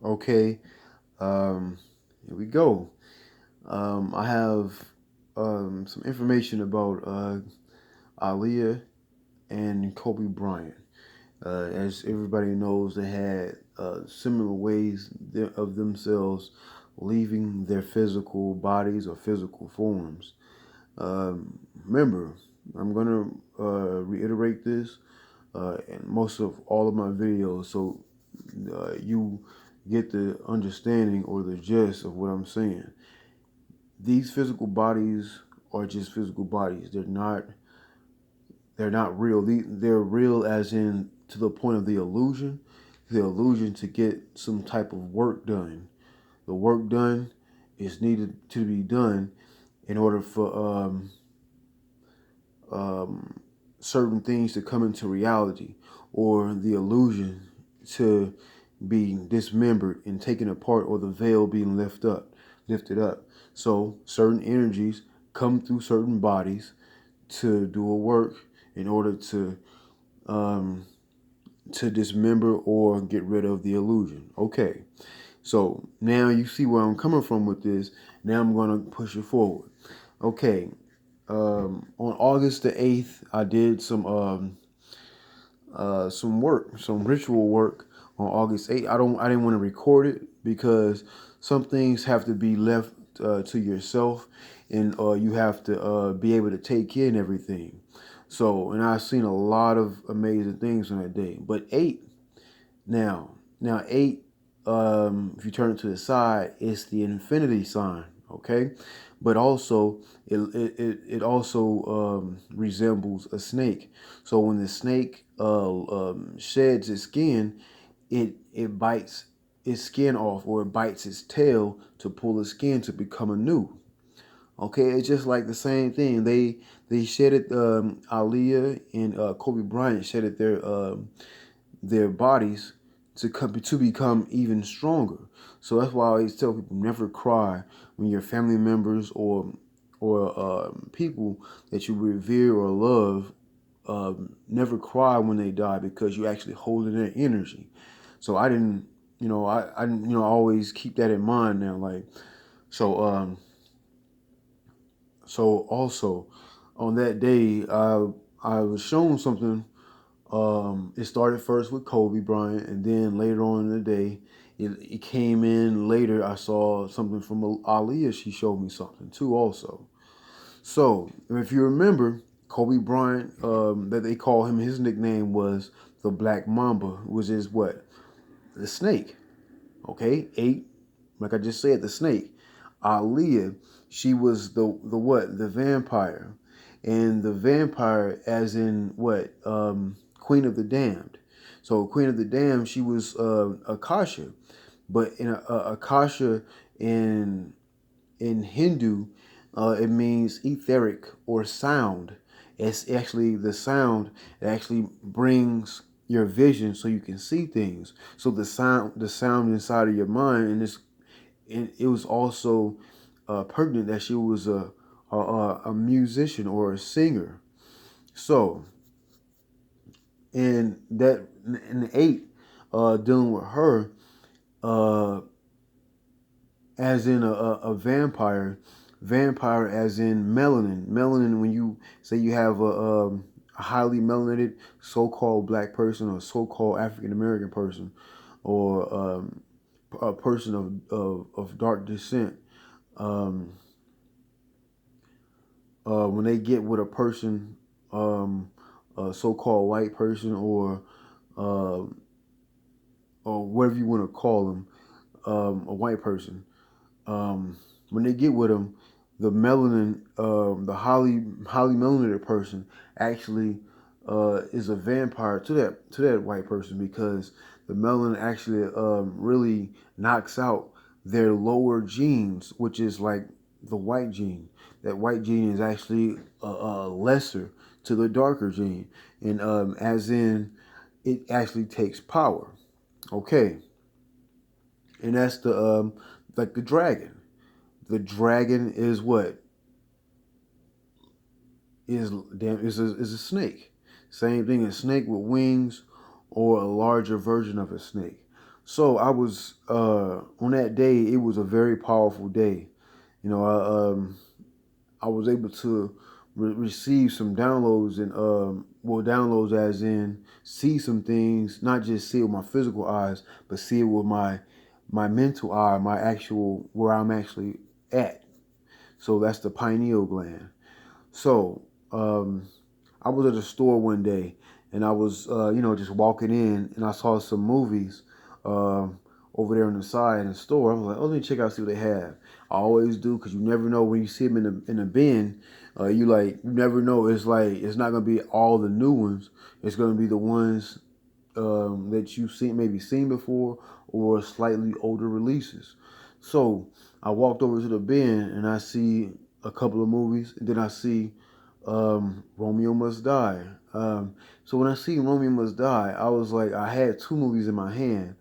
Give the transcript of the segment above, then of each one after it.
Okay, here we go. I have some information about Aaliyah and Kobe Bryant. As everybody knows, they had similar ways of themselves leaving their physical bodies or physical forms. Remember, I'm going to reiterate this in most of all of my videos so you get the understanding or the gist of what I'm saying. These physical bodies are just physical bodies. They're not real. They're real as in to the point of the illusion to get some type of work done. The work done is needed to be done in order for certain things to come into reality, or the illusion to be dismembered and taken apart, or the veil being lifted up. So certain energies come through certain bodies to do a work in order um, to dismember or get rid of the illusion. Okay, so now you see where I'm coming from with this. Now I'm going to push it forward. Okay, on August the 8th, I did some work, some ritual work on August 8th. I didn't want to record it because some things have to be left to yourself, and you have to be able to take in everything. So, and I've seen a lot of amazing things on that day. But eight now eight, if you turn it to the side, it's the infinity sign. Okay, but also it also resembles a snake. So when the snake sheds its skin, it bites its skin off, or it bites its tail to pull the skin to become anew. Okay, it's just like the same thing. They shedded Aaliyah and Kobe Bryant shedded their bodies to become even stronger. So that's why I always tell people never cry when your family members or people that you revere or love never cry when they die, because you're actually holding their energy. So I didn't, I didn't, always keep that in mind now. Like, so, so also on that day, I was shown something. It started first with Kobe Bryant, and then later on in the day, it came in later. I saw something from Aaliyah. She showed me something too, also. So if you remember, Kobe Bryant, that they call him, his nickname was the Black Mamba, which is what? The snake. Okay, eight. Like I just said, the snake. Aaliyah, she was the what? The vampire, and the vampire, as in what? Queen of the Damned. So Queen of the Damned, she was Akasha, but in Akasha in Hindu, it means etheric or sound. It's actually the sound that actually brings your vision so you can see things. So the sound inside of your mind, and it was also pertinent that she was a musician or a singer. So, and that in the eight, dealing with her, uh, as in a vampire as in melanin. When you say you have a highly melanated so-called black person, or so-called African American person, or a person of dark descent, um, when they get with a person, a so-called white person, uh, or whatever you want to call them, a white person, when they get with them, the melanin, the highly melanated person actually is a vampire to that white person, because the melanin actually really knocks out their lower genes, which is like the white gene. That white gene is actually lesser to the darker gene, and as in it actually takes power. Okay, and that's the like the dragon. The dragon is what is a snake. Same thing, a snake with wings, or a larger version of a snake. So I was on that day. It was a very powerful day. You know, I was able to receive some downloads and well, downloads as in see some things, not just see it with my physical eyes, but see it with my mental eye, my actual where I'm actually at. So that's the pineal gland. So I was at a store one day, and I was, just walking in, and I saw some movies um, over there on the side in the store. I was like, oh, let me check out, see what they have. I always do, because you never know when you see them in a bin. You never know. It's like it's not gonna be all the new ones. It's gonna be the ones that you've maybe seen before, or slightly older releases. So I walked over to the bin, and I see a couple of movies, and then I see Romeo Must Die. So when I see Romeo Must Die, I was like, I had two movies in my hand,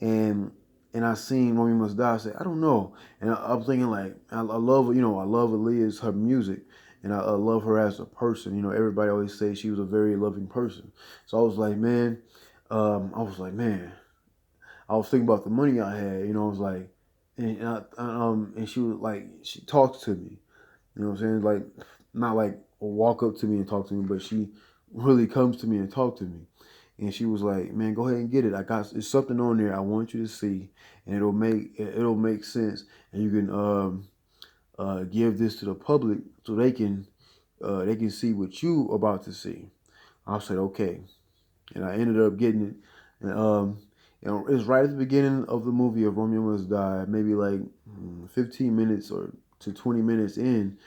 and I seen Romeo Must Die. I said, I don't know, and I'm thinking like, I love, I love Aaliyah's her music, and I love her as a person. Everybody always says she was a very loving person. So I was like, man, I was thinking about the money I had. I was like, and she was like, she talked to me. You know what I'm saying? Like, not like walk up to me and talk to me, but she really comes to me and talk to me. And she was like, "Man, go ahead and get it. It's something on there I want you to see, and it'll make sense, and you can give this to the public so they can see what you about to see." I said, "Okay," and I ended up getting it, and it was right at the beginning of the movie of Romeo Must Die, maybe like 15 minutes or to 20 minutes in.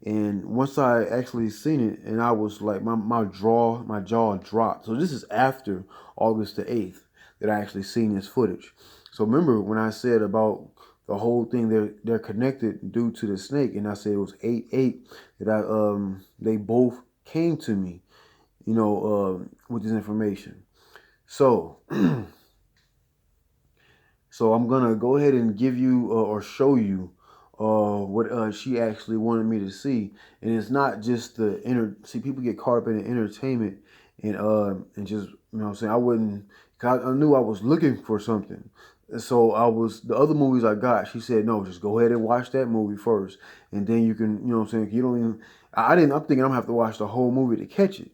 And once I actually seen it, and I was like, my jaw dropped. So this is after August the 8th that I actually seen this footage. So remember when I said about the whole thing, they're connected due to the snake, and I said it was 8-8 that they both came to me, with this information. So So I'm gonna go ahead and give you or show you what she actually wanted me to see, and it's not just the See, people get caught up in the entertainment and just what I'm saying. I wouldn't. 'Cause I knew I was looking for something, and so the other movies I got. She said no, just go ahead and watch that movie first, and then you can what I'm saying. You don't even. I didn't. I'm thinking I'm gonna have to watch the whole movie to catch it.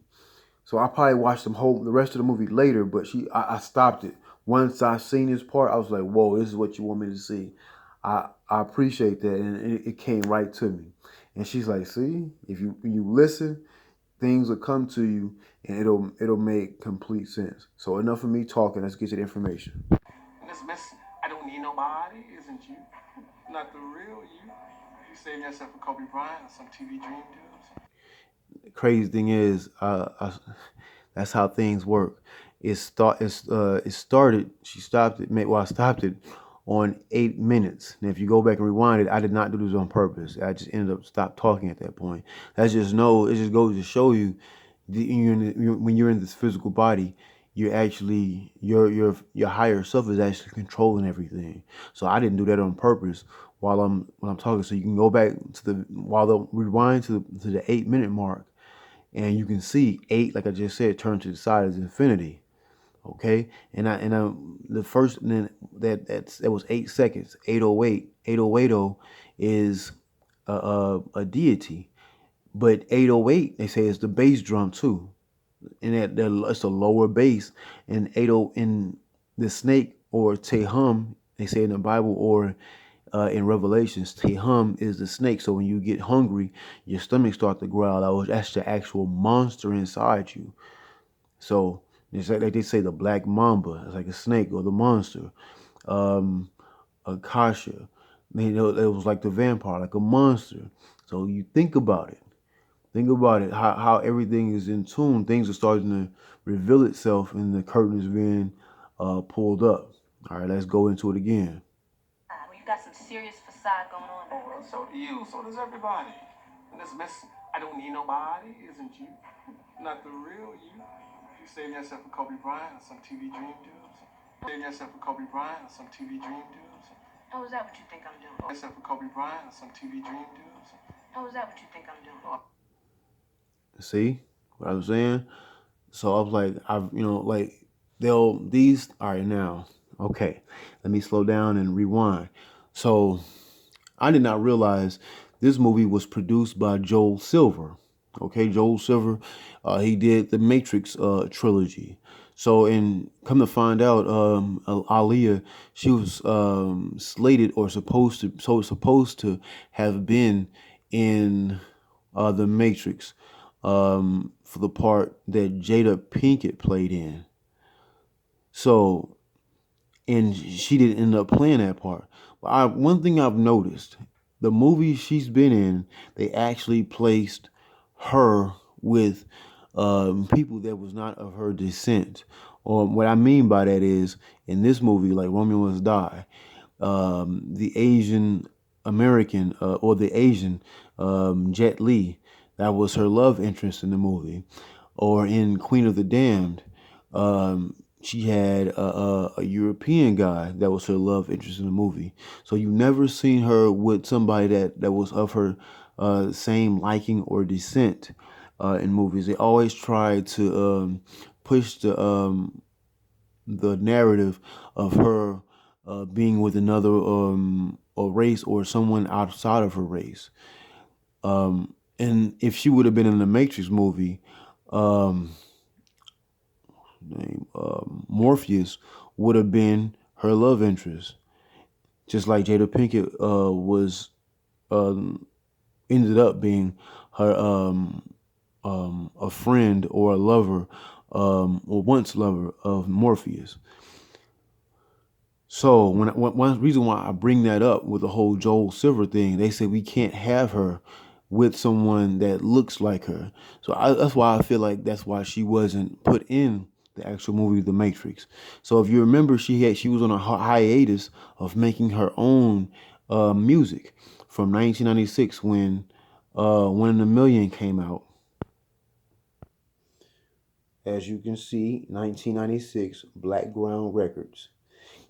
So I probably watched the rest of the movie later, but I stopped it. Once I seen this part, I was like, whoa, this is what you want me to see. I appreciate that, and it came right to me. And she's like, see, if you listen, things will come to you, and it'll make complete sense. So enough of me talking. Let's get to the information. Miss Miss, I don't need nobody, isn't you? Not the real you. You saving yourself for Kobe Bryant or some TV dream dudes. Crazy thing is, that's how things work. It started. She stopped it. Well, I stopped it on 8 minutes. And if you go back and rewind it, I did not do this on purpose. I just ended up stopped talking at that point. That's just no. It just goes to show you, when you're in this physical body, you're actually your higher self is actually controlling everything. So I didn't do that on purpose while I'm talking. So you can go back to the rewind to the 8 minute mark, and you can see eight, like I just said, turn to the side is infinity. Okay, and I the first and then that was 8 seconds. 808, 8080 is a deity, but 808 they say is the bass drum too, and it's a lower bass, and 80 in the snake or Tehum they say in the Bible, or in Revelations, Tehum is the snake. So when you get hungry, your stomach starts to growl out. That's the actual monster inside you. So it's like they say the black mamba, it's like a snake or the monster. Akasha, it was like the vampire, like a monster. So you think about it. Think about it, how everything is in tune. Things are starting to reveal itself, and the curtain is being pulled up. All right, let's go into it again. Well, you got some serious facade going on. Oh, well, so do you. So does everybody. Miss Miss, I don't need nobody, isn't you? Not the real you. You saving yourself for Kobe Bryant or some TV dream dudes. Saving yourself for Kobe Bryant or some TV dream dudes. Oh, is that what you think I'm doing? Yourself for Kobe Bryant or some TV dream dudes. Oh, is that what you think I'm doing? See what I'm saying? So I was like, like they'll these all right now. Okay, let me slow down and rewind. So I did not realize this movie was produced by Joel Silver. Okay, Joel Silver, he did the Matrix trilogy. So, and come to find out, Aaliyah, she was slated or supposed to have been in the Matrix for the part that Jada Pinkett played in. So, and she didn't end up playing that part. But one thing I've noticed, the movies she's been in, they actually placed her with people that was not of her descent. Or what I mean by that is, in this movie, like Romeo Must Die, the Asian American or the Asian Jet Li, that was her love interest in the movie. Or in Queen of the Damned, she had a European guy that was her love interest in the movie. So you never seen her with somebody that was of her same liking or descent in movies. They always try to push the narrative of her being with another a race or someone outside of her race. And if she would have been in the Matrix movie, um, Morpheus would have been her love interest, just like Jada Pinkett was um, ended up being her a friend or a lover or once lover of Morpheus. So one reason why I bring that up with the whole Joel Silver thing, they say we can't have her with someone that looks like her. So that's why I feel like that's why she wasn't put in the actual movie The Matrix. So if you remember, she was on a hiatus of making her own music from 1996 when One in a Million came out. As you can see, 1996 Black Ground Records.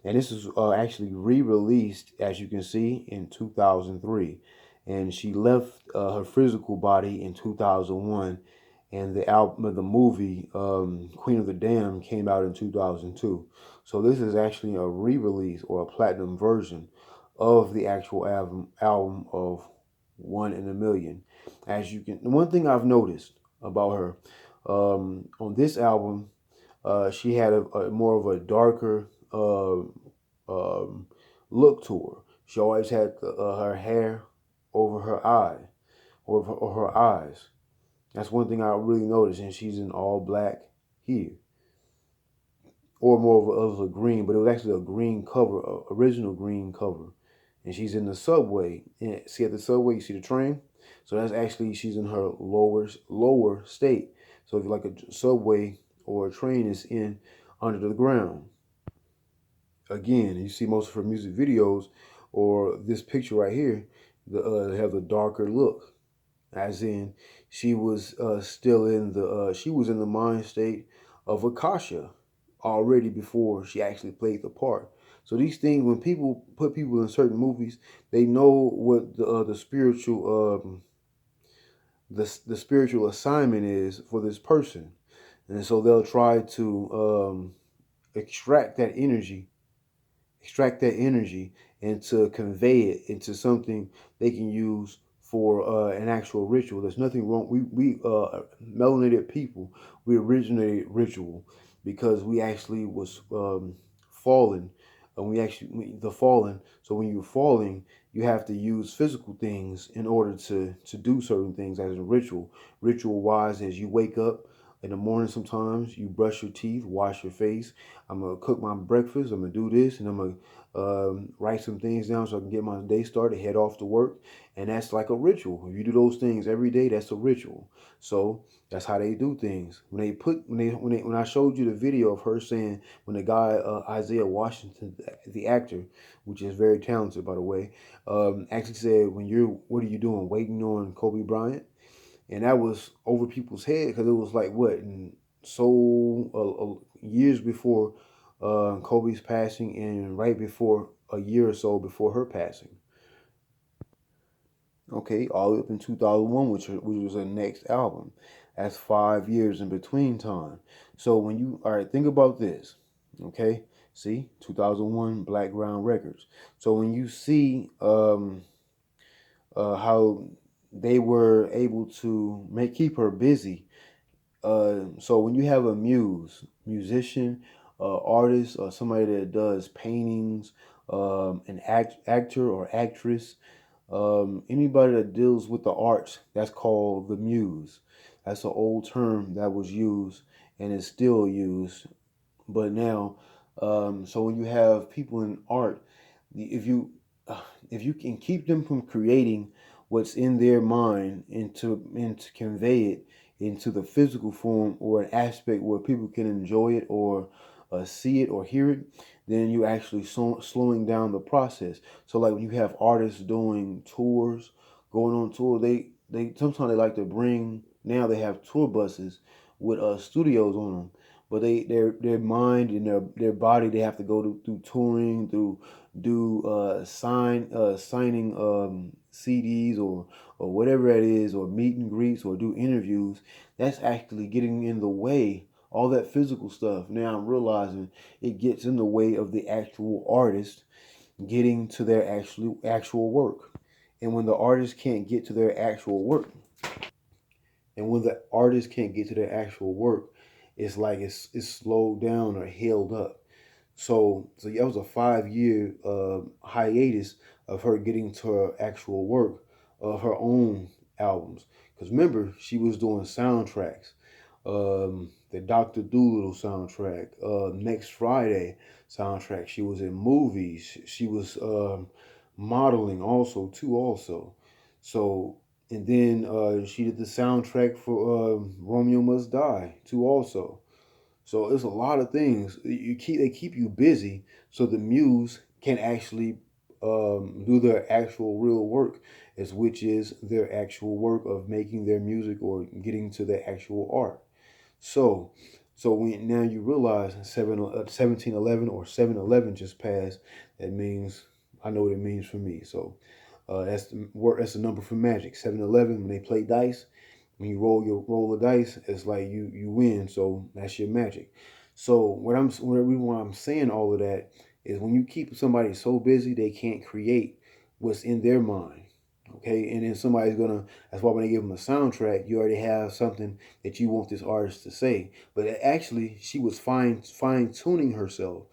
And this is actually re-released, as you can see, in 2003. And she left her physical body in 2001, and the album, the movie Queen of the Damned, came out in 2002. So this is actually a re-release or a platinum version of the actual album of One in a Million. As you can, one thing I've noticed about her on this album, she had a more of a darker um, look to her. She always had her hair over her eye, or her eyes. That's one thing I really noticed, and she's in all black here, or more of a green, but it was actually a green cover, a original green cover. And she's in the subway. And see, at the subway, you see the train. So that's actually, she's in her lower state. So if like a subway or a train is in under the ground. Again, you see most of her music videos or this picture right here, have the darker look, as in she was still in she was in the mind state of Akasha already before she actually played the part. So these things, when people put people in certain movies, they know what the spiritual the spiritual assignment is for this person, and so they'll try to extract that energy extract that energy and to convey it into something they can use for an actual ritual. There's nothing wrong. We melanated people, we originated ritual because we actually was fallen, and the fallen. So when you're falling, you have to use physical things in order to do certain things as a ritual. Ritual wise, as you wake up in the morning, sometimes you brush your teeth, wash your face. I'm gonna cook my breakfast. I'm gonna do this, and I'm gonna write some things down so I can get my day started, head off to work, and that's like a ritual. If you do those things every day, that's a ritual. So that's how they do things. When I showed you the video of her saying, when the guy Isaiah Washington, the actor, which is very talented by the way, actually said, what are you doing, waiting on Kobe Bryant? And that was over people's head because it was like what, and so years before Kobe's passing, and right before, a year or so before her passing. Okay, all the way up in 2001, which was her next album. That's 5 years in between time. So when you, all right, think about this. Okay, See, 2001 Blackground Records. So when you see how they were able to keep her busy. So when you have a musician, artist, or somebody that does paintings, an actor or actress, anybody that deals with the arts, that's called the muse. That's an old term that was used and is still used. But now, so when you have people in art, if you if you can keep them from creating what's in their mind and to convey it into the physical form or an aspect where people can enjoy it or see it or hear it, then you actually slowing down the process. So like when you have artists doing tours, going on tour, they sometimes they like to bring, now they have tour buses with studios on them, but their mind and their body, they have to go through touring, through do signing CDs or whatever it is, or meet and greets, or do interviews. That's actually getting in the way. All that physical stuff. Now I'm realizing it gets in the way of the actual artist getting to their actual work. And when the artist can't get to their actual work, and when the artist can't get to their actual work, it's like it's slowed down or held up. So that was a 5 year hiatus of her getting to her actual work of her own albums. Because remember, she was doing soundtracks, the Doctor Doolittle soundtrack, Next Friday soundtrack. She was in movies. She was modeling also too. Also, so and then she did the soundtrack for Romeo Must Die too. Also, so it's a lot of things. They keep you busy so the muse can actually do their actual real work, as which is their actual work of making their music or getting to their actual art. So, so when now you realize 1711 or 711 just passed, that means I know what it means for me. So that's the word. That's the number for magic. 711. When they play dice, when you roll the dice, it's like you win. So that's your magic. So what I'm saying all of that is when you keep somebody so busy they can't create what's in their mind. Okay, and then somebody's gonna. That's why when they give them a soundtrack, you already have something that you want this artist to say. But actually, she was fine tuning herself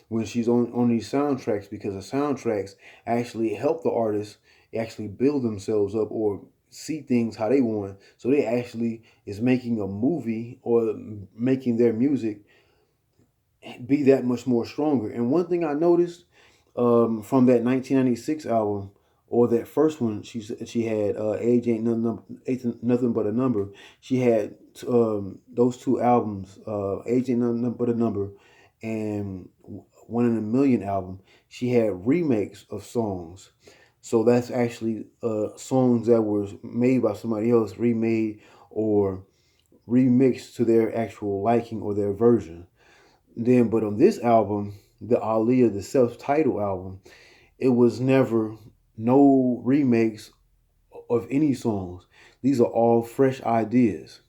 when she's on these soundtracks, because the soundtracks actually help the artists actually build themselves up or see things how they want. So they actually is making a movie or making their music be that much more stronger. And one thing I noticed from that 1996 album, or that first one, she had Age Ain't Nothing But a Number. She had those two albums, Age Ain't Nothing But a Number, and One in a Million album. She had remakes of songs. So that's actually songs that were made by somebody else, remade or remixed to their actual liking or their version. Then, but on this album, the Aaliyah, the self-titled album, it was never no remakes of any songs. These are all fresh ideas,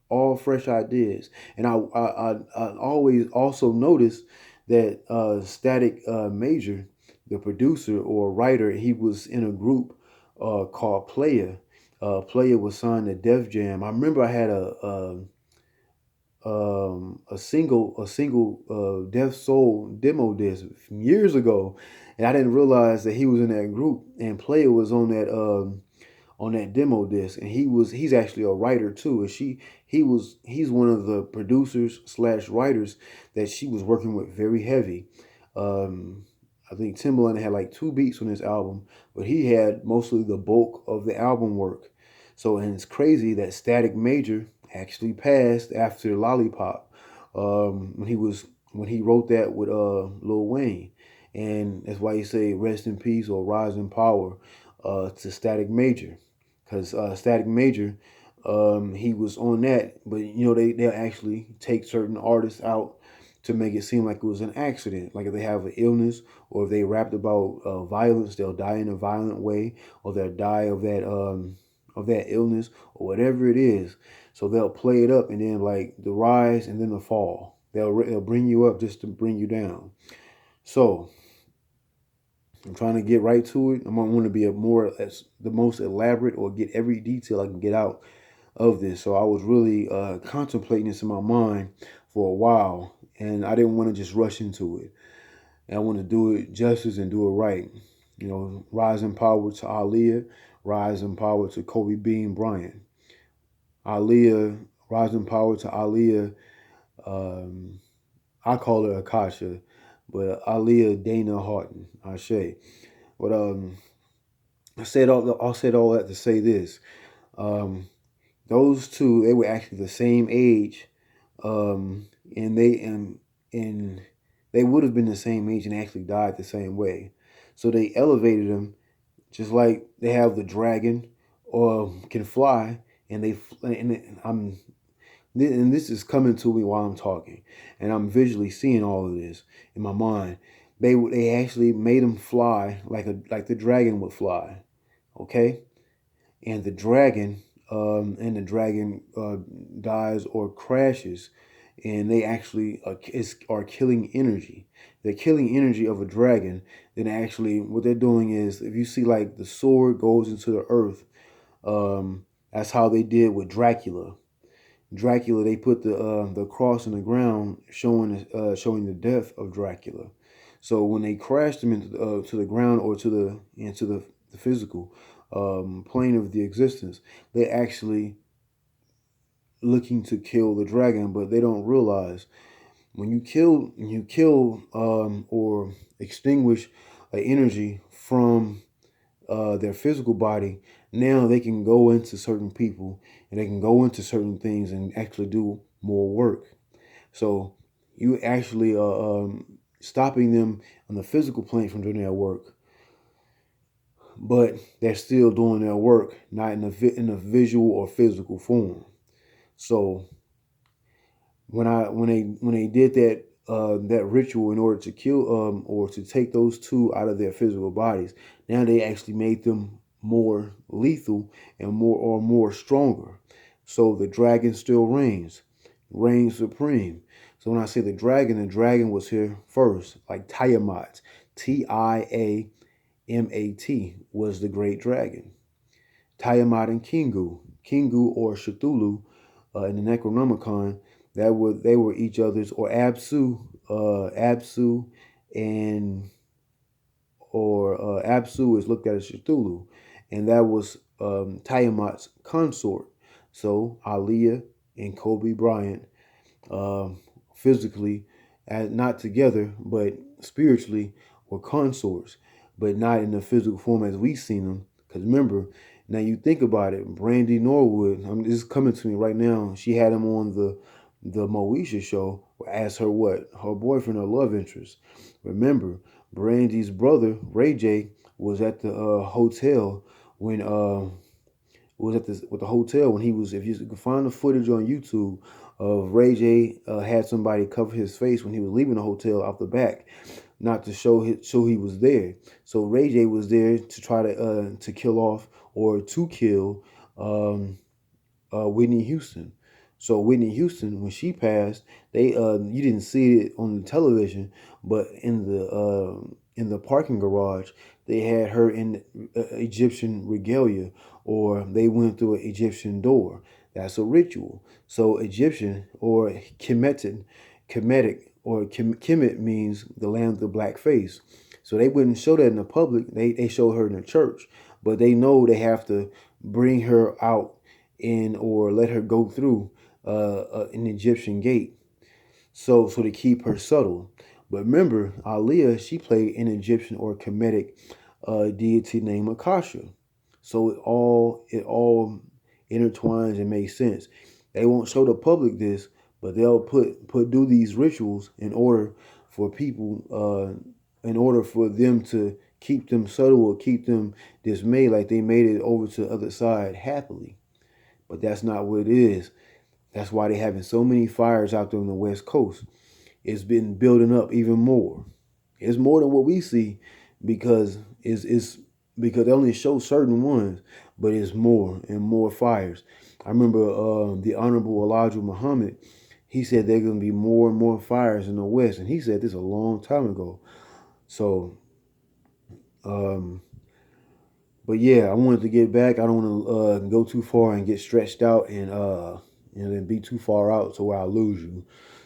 all fresh ideas. And I always also noticed that Static Major, the producer or writer, he was in a group called Playa. Playa was signed to Def Jam. I remember I had a single Death Soul demo disc from years ago, and I didn't realize that he was in that group. And Player was on that demo disc, and he's actually a writer too. And he's one of the producers slash writers that she was working with very heavy. Um, I think Timbaland had like two beats on his album, but he had mostly the bulk of the album work. So, and it's crazy that Static Major actually passed after Lollipop, when he wrote that with Lil Wayne, and that's why you say rest in peace or rise in power to Static Major, because Static Major, he was on that, but they'll actually take certain artists out to make it seem like it was an accident. Like if they have an illness, or if they rapped about violence, they'll die in a violent way, or they'll die of that illness or whatever it is. So they'll play it up, and then like the rise and then the fall. They'll bring you up just to bring you down. So I'm trying to get right to it. I'm going to be the most elaborate, or get every detail I can get out of this. So I was really contemplating this in my mind for a while, and I didn't want to just rush into it. And I want to do it justice and do it right. You know, rise in power to Aaliyah, rise in power to Kobe Bryant. Aaliyah, rise in power to Aaliyah. Um, I call her Akasha, but Aaliyah Dana Horton, Ashe. But I said all that to say this. Um, those two, they were actually the same age, um, and and they would have been the same age and actually died the same way. So they elevated them, just like they have the dragon or can fly, and and this is coming to me while I'm talking, and I'm visually seeing all of this in my mind. They actually made them fly like the dragon would fly, okay? And the dragon dies or crashes, and they actually are killing energy. They're killing energy of a dragon. Then actually, what they're doing is, if you see like the sword goes into the earth, that's how they did with Dracula. Dracula, they put the cross in the ground, showing the death of Dracula. So when they crashed him into to the ground, or into the physical plane of the existence, they're actually looking to kill the dragon, but they don't realize when you kill or extinguish an energy from their physical body. Now they can go into certain people, and they can go into certain things and actually do more work. So you actually stopping them on the physical plane from doing their work, but they're still doing their work, not in a visual or physical form. So when they did that ritual in order to kill or to take those two out of their physical bodies, now they actually made them more lethal and more stronger. So the dragon still reigns supreme. So when I say the dragon was here first, like Tiamat, Tiamat was the great dragon. Tiamat and Kingu or Cthulhu in the Necronomicon, they were each other's, or Absu and Absu is looked at as Cthulhu, and that was Tiamat's consort. So Aaliyah and Kobe Bryant, um, physically, not together, but spiritually, were consorts, but not in the physical form as we seen them. Because remember, now you think about it, Brandy Norwood, this is coming to me right now. She had him on the Moesha show as her what? Her boyfriend or love interest. Remember, Brandy's brother, Ray J, was at the hotel when was at the hotel when he was. If you can find the footage on YouTube of Ray J had somebody cover his face when he was leaving the hotel out the back, not to show he was there. So Ray J was there to try to kill off or to kill Whitney Houston. So Whitney Houston, when she passed, they you didn't see it on the television, but in the parking garage, they had her in Egyptian regalia, or they went through an Egyptian door. That's a ritual. So Egyptian or Kemet means the land of the black face. So they wouldn't show that in the public. They showed her in the church, but they know they have to bring her out in, or let her go through an Egyptian gate. So to keep her subtle. But remember, Aaliyah, she played an Egyptian or Kemetic deity named Akasha. So it all intertwines and makes sense. They won't show the public this, but they'll do these rituals in order for people, in order for them to keep them subtle or keep them dismayed, like they made it over to the other side happily. But that's not what it is. That's why they're having so many fires out there on the West Coast. It's been building up even more. It's more than what we see, because it's because they only show certain ones, but it's more and more fires. I remember the Honorable Elijah Muhammad. he said there are going to be more and more fires in the West. And he said this a long time ago. So, but yeah, I wanted to get back. I don't want to go too far and get stretched out and then be too far out to where I lose you.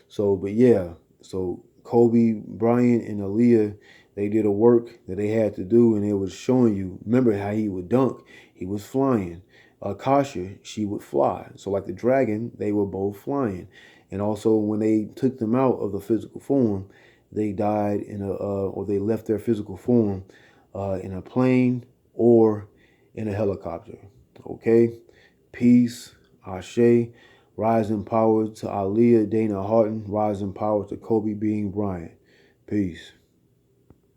So, but yeah, so Kobe Bryant and Aaliyah, they did a work that they had to do, and it was showing you. Remember how he would dunk? He was flying. Kasha, she would fly. So like the dragon, they were both flying. And also when they took them out of the physical form, they died in a or they left their physical form in a plane or in a helicopter. Okay? Peace, Ashe, rise in power to Aaliyah Dana Harton, rise in power to Kobe Bean Bryant. Peace.